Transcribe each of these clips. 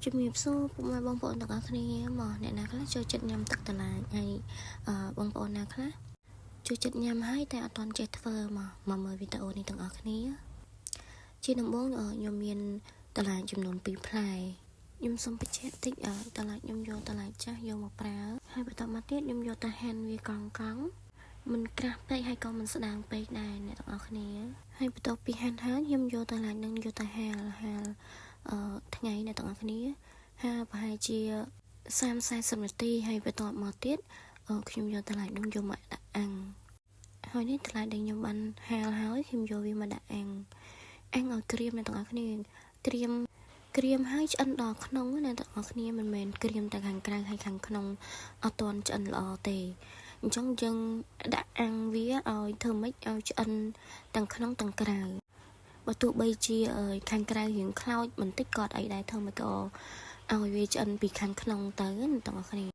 ជំរាបសួរពុកម៉ែបងប្អូនទាំងអស់គ្នាមកអ្នកណាខ្លះចូលចិត្តញ៉ាំទឹកតឡាចហើយបងប្អូនណាខ្លះចូលចិត្តញ៉ាំហើយតែអត់ទាន់ចេះធ្វើមកមើលវីដេអូនេះទាំងអស់គ្នាជាដំបូងខ្ញុំមានតឡាចចំនួន2ផ្លែខ្ញុំសូមបញ្ជាក់តិចតឡាចខ្ញុំយកតឡាចចាស់យកមកប្រើហើយបន្តមកទៀតខ្ញុំយកទៅហាន់វាកង់មិនក្រាស់ពេកហើយក៏មិនស្ដាងពេកដែរអ្នកទាំងអស់គ្នាហើយបន្ទាប់ពីហាន់ហើយខ្ញុំយកតឡាចនឹងយកទៅហាលថ្ងៃអ្នកទាំងអស់គ្នាហាប្រហែលជា30-40នាទីហើយបន្ទាប់មកទៀតខ្ញុំយកតឡាចនឹងយកមកដាក់អាំងហើយនេះតឡាចដែលខ្ញុំបានហាលហើយខ្ញុំយកវាមកដាក់អាំងឲ្យក្រៀមអ្នកទាំងអស់គ្នាក្រៀមហើយឆ្អិនដល់ក្នុងអ្នកទាំងអស់គ្នាមិនមែនក្រៀមតែខាងក្រៅហើយខាងក្នុងអត់ទាន់ឆ្អិនល្អទេអញ្ចឹងយើងដាក់អាំងវាឲ្យធ្វើម៉េចឲ្យឆ្អិនទាំងក្នុងទាំងក្រៅបើទោះបីជាខាងក្រៅរៀងខ្លោចបន្តិចក៏អត់អីដែរធ្វើមកក៏ឲ្យវាឆ្អិនពីខាងក្នុងទៅអ្នកទាំងអស់គ្នា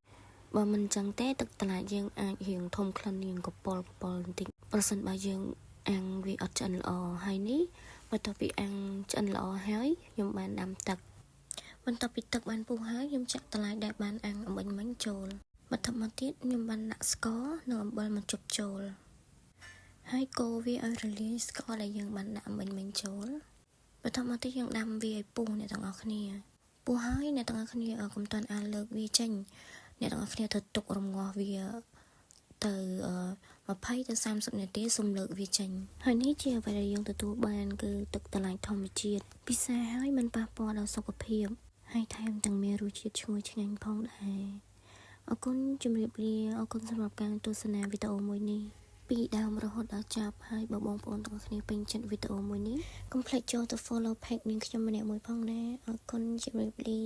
បើមិនអញ្ចឹងទេទឹកតឡាចយើងអាចរៀងធំក្លិនរៀងកប៉ុលបន្តិចប្រសិនបើយើងអាំងវាអត់ឆ្អិនល្អហើយនេះបន្ទាប់ពីអាំងឆ្អិនល្អហើយខ្ញុំបានដាំទឹកបន្ទាប់ពីទឹកបានពុះហើយខ្ញុំចាក់តឡាចដែលបានអាំងអំបញ្ញមិញចូលបន្ទាប់មកទៀតខ្ញុំបានដាក់ស្ករនិងអំបិលមកជប់ចូលហើយកូរវាឲ្យរលាយស្ករដែលយើងបានដាក់អំបញ្ញមិញចូលបន្ទាប់មកទៀតយើងដាំវាឲ្យពុះអ្នកទាំងអស់គ្នាពុះហើយអ្នកទាំងអស់គ្នាកុំតាន់លើកវាចេញអ្នកទាំងអស់គ្នាត្រូវទុករងាស់វាទៅ20 ទៅ 30 នាទីសូមលើកវាចេញហើយនេះជាអ្វីដែលយើងទទួលបានគឺទឹកតឡាចធម្មជាតិពិសាហើយមិនប៉ះពាល់ដល់សុខភាពហើយថែមទាំងមានរសជាតិឈ្ងុយឆ្ងាញ់ផងដែរអរគុណជម្រាបលាអរគុណសម្រាប់ការទស្សនាវីដេអូមួយនេះពីដើមរហូតដល់ចប់ហើយបើបងប្អូនទាំងអស់គ្នាពេញចិត្តវីដេអូមួយនេះកុំភ្លេចចូលទៅ follow page នាងខ្ញុំម្នាក់មួយផងណាអរគុណជម្រាបលា